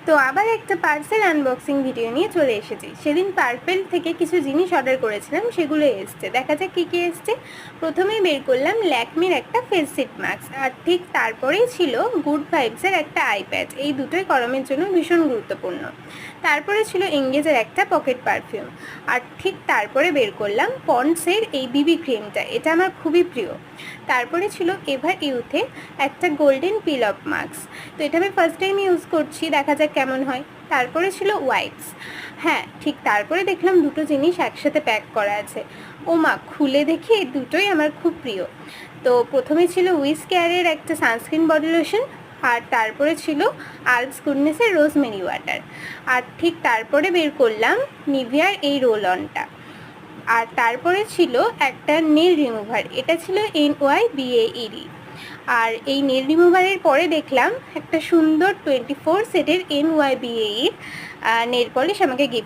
তো আবার একটা পার্সেল আনবক্সিং ভিডিও নিয়ে চলে এসেছি। সেদিন পার্পেল থেকে কিছু জিনিস অর্ডার করেছিলাম, সেগুলো এসছে। দেখা যাক কী কী এসছে। প্রথমেই বের করলাম ল্যাকমির একটা ফেস সিট মাস্ক, আর ঠিক তারপরেই ছিল গুড ভাইবসের একটা আই প্যাচ। এই দুটোই গরমের জন্য ভীষণ গুরুত্বপূর্ণ। তারপরে ছিল এঙ্গেজের একটা পকেট পারফিউম, আর ঠিক তারপরে বের করলাম পন্ডসের এই বিবি ক্রিমটা, এটা আমার খুবই প্রিয়। তারপরে ছিল এভার ইউথে একটা গোল্ডেন পিল অফ মাস্ক, তো এটা আমি ফার্স্ট টাইম ইউজ করছি, দেখা যাক কেমন হয়। তারপরে ছিল ওয়াইপস। হ্যাঁ, ঠিক তারপরে দেখলাম দুটো জিনিস একসাথে প্যাক করা আছে। ও মা, খুলে দেখি এই দুটোই আমার খুব প্রিয়। তো প্রথমে ছিল উইস কেয়ারের একটা সানস্ক্রিন বডি লোশন, আর তারপরে ছিল আলস গুডনেসের রোজমেরি ওয়াটার, আর ঠিক তারপরে বের করলাম নিভিয়ার এই রোল অনটা। আর তারপরে ছিল একটা নেল রিমুভার, এটা ছিল NYBAED। আর এই নেল রিমুভারের পরে দেখলাম একটা সুন্দর 24 সেটের NYBAED নেল পলিশ আমাকে গিফট